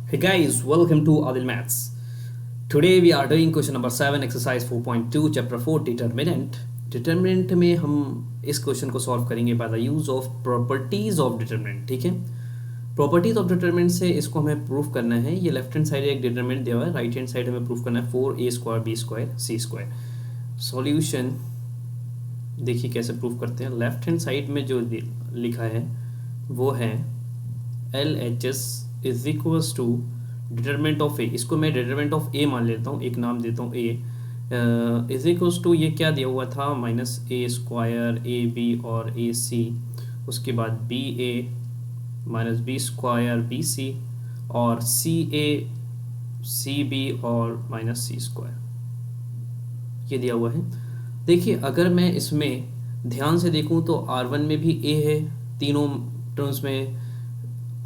Hey guys, welcome to Adil Maths. Today we are doing question number 7, exercise 4.2, chapter 4, determinant. Determinant में हम इस question को solve करेंगे by the use of properties of determinant. ठीक है, properties of determinant से इसको हमें प्रूफ करना है. ये लेफ्ट हैंड साइड एक डिटरमिनेंट दिया हुआ है, राइट हैंड साइड हमें प्रूफ करना है 4a square b square c square. Solution देखिए कैसे प्रूफ करते हैं. लेफ्ट हैंड साइड में जो लिखा है वो है LHS is equals to determinant of A. इसको मैं डिटरमिनेंट ऑफ ए मान लेता हूँ, एक नाम देता हूँ ए. इज इक्वल्स टू ये क्या दिया हुआ था, minus A square A B और ए सी. उसके बाद B A minus B square B C और सी ए सी बी और माइनस सी स्क्वायर, ये दिया हुआ है. देखिए अगर मैं इसमें ध्यान से देखूं तो R1 में भी A है तीनों टर्म्स में,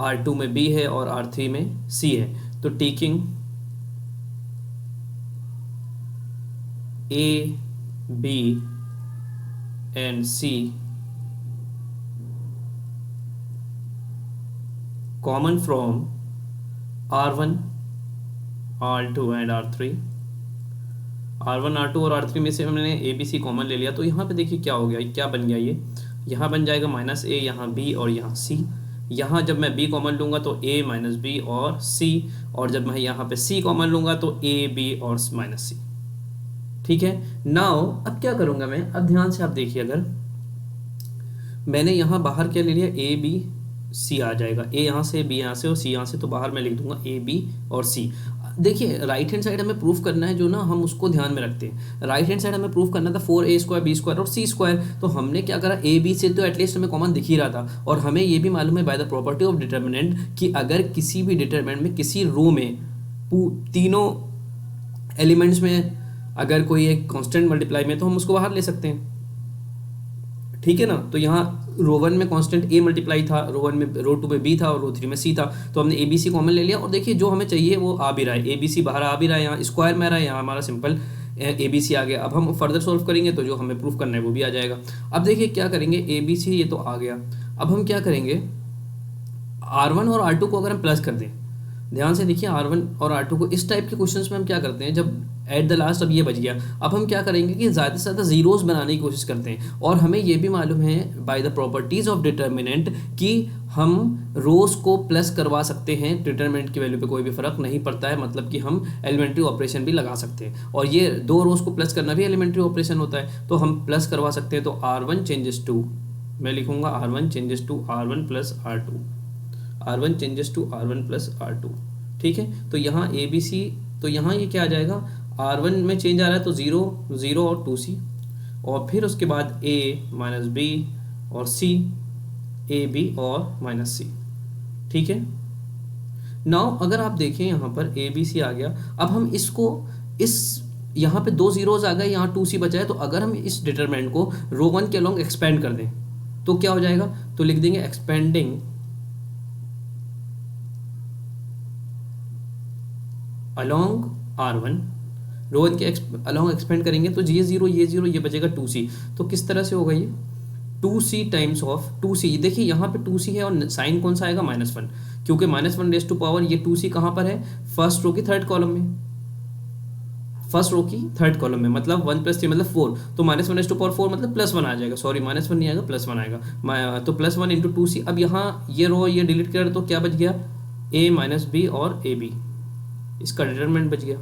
R2 में B है और R3 में C है. तो taking A B and C common from R1 R2 and R3. R1 R2 और R3 में से हमने ए बी सी कॉमन ले लिया. तो यहाँ पे देखिए क्या हो गया, क्या बन गया, ये यहाँ बन जाएगा माइनस ए, यहाँ B और यहाँ C. यहाँ जब मैं B कॉमन लूँगा तो A माइनस बी और C, और जब मैं यहाँ पे C कॉमन लूँगा तो A B और माइनस C. ठीक है. नाउ अब क्या करूँगा मैं, अब ध्यान से आप देखिए, अगर मैंने यहाँ बाहर क्या ले लिया, A B C आ जाएगा, A यहाँ से B यहाँ से और C यहाँ से, तो बाहर मैं लिख दूंगा A B और C. देखिए राइट हैंड साइड हमें प्रूफ करना है जो ना, हम उसको ध्यान में रखते हैं. राइट हैंड साइड हमें प्रूफ करना था 4a स्क्वायर बी स्क्वायर और सी स्क्वायर. तो हमने क्या करा, ए बी से तो एटलीस्ट हमें कॉमन दिख ही रहा था, और हमें ये भी मालूम है by the property of determinant कि अगर किसी भी डिटर्मिनेंट में किसी रो में तीनों एलिमेंट्स में अगर कोई एक कांस्टेंट मल्टीप्लाई में, तो हम उसको बाहर ले सकते हैं. ठीक है ना. तो यहाँ रो 1 में कांस्टेंट ए मल्टीप्लाई था, रो 1 में, रो 2 में बी था और रो 3 में सी था. तो हमने ए बी सी कॉमन ले लिया, और देखिए जो हमें चाहिए वो आ भी रहा है, ए बी सी बाहर आ भी रहा है, यहाँ स्क्वायर में आ रहा है, यहाँ हमारा सिंपल ए बी सी आ गया. अब हम फर्दर सॉल्व करेंगे तो जो हमें प्रूफ करना है वो भी आ जाएगा. अब देखिए क्या करेंगे, ए बी सी ये तो आ गया. अब हम क्या करेंगे, R1 और R2 को अगर हम प्लस कर दें, ध्यान से देखिए R1 और R2 को, इस टाइप के क्वेश्चंस में हम क्या करते हैं, जब एट द लास्ट अब ये बच गया, अब हम क्या करेंगे कि ज़्यादा से ज़्यादा जीरोस बनाने की कोशिश करते हैं. और हमें ये भी मालूम है by the properties of determinant कि हम रोज को प्लस करवा सकते हैं, डिटर्मिनेंट की वैल्यू पे कोई भी फर्क नहीं पड़ता है, मतलब कि हम एलिमेंट्री ऑपरेशन भी लगा सकते हैं, और ये दो रोज को प्लस करना भी एलिमेंट्री ऑपरेशन होता है, तो हम प्लस करवा सकते हैं. तो R1 चेंजेस टू, मैं लिखूंगा R1 changes to R1 plus R2, R1 changes to R1 plus R2. ठीक है. तो यहाँ ए बी सी, तो यहाँ ये क्या आ जाएगा, R1 में चेंज आ रहा है तो 0 0 और 2C, और फिर उसके बाद A माइनस बी और C, ए बी और माइनस C. ठीक है. नाउ अगर आप देखें यहाँ पर ए बी सी आ गया. अब हम इसको, इस यहाँ पे 2 जीरोज आ गए, यहाँ 2C बचा है, तो अगर हम इस डिटरमिनेंट को रो 1 के अलोंग एक्सपेंड कर दें तो क्या हो जाएगा, तो लिख देंगे एक्सपेंडिंग अलोंग R1, रो 1 के अलोंग एक्सपेंड करेंगे तो ये जीरो ये बचेगा 2C. तो किस तरह से होगा ये, 2C टाइम्स ऑफ 2C. देखिए यहाँ पे 2C है और साइन कौन सा आएगा, -1, क्योंकि -1 रेज टू पावर, ये 2C कहाँ पर है, फर्स्ट रो की थर्ड कॉलम में, फर्स्ट रो की थर्ड कॉलम में, मतलब 1 + 3 मतलब 4. तो -1 रेज टू पावर 4 मतलब +1 आ जाएगा, सॉरी -1 नहीं आएगा, +1 आएगा. तो +1 इंटू 2C. अब यहाँ ये रो ये डिलीट कर तो क्या बच गया, A माइनस बी और ए बी, इसका डिटरमिनेंट बच गया.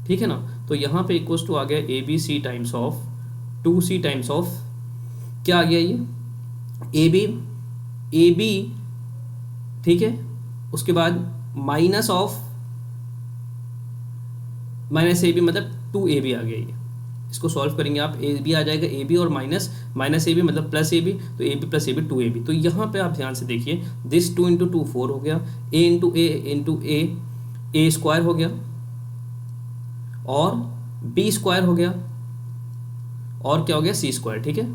ठीक है ना. तो यहाँ पे इक्वल्स टू आ गया A B C times of 2C times of, क्या आ गया ये, ए बी. ठीक है. उसके बाद minus of minus A B, मतलब 2AB आ गया ये. इसको सॉल्व करेंगे आप, ए बी आ जाएगा ए बी और माइनस ए बी मतलब प्लस ए बी, तो A B plus A B 2AB. तो यहाँ पे आप ध्यान से देखिए, दिस 2 इंटू 2 4 हो गया, ए इंटू ए स्क्वायर हो गया, और बी स्क्वायर हो गया, और क्या हो गया, सी स्क्वायर. ठीक है.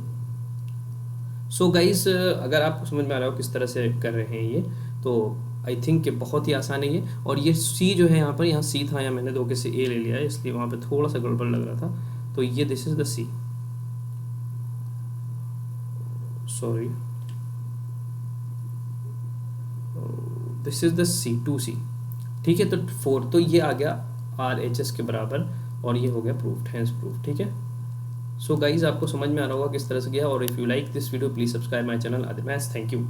सो गाइस अगर आपको समझ में आ रहा हो किस तरह से कर रहे हैं ये, तो आई थिंक कि बहुत ही आसान है ये. और ये सी जो है यहाँ पर, यहाँ सी था, या मैंने धोखे से ए ले लिया है, इसलिए वहाँ पे थोड़ा सा गड़बड़ लग रहा था. तो ये this is the C, sorry this is the C 2C. ठीक है, तो 4 तो ये आ गया RHS के बराबर, और ये हो गया प्रूफ्ड, हैंस प्रूफ। ठीक है, सो गाइज आपको समझ में आ रहा होगा किस तरह से किया। और if you like this video please subscribe my channel Aditya maths. Thank you.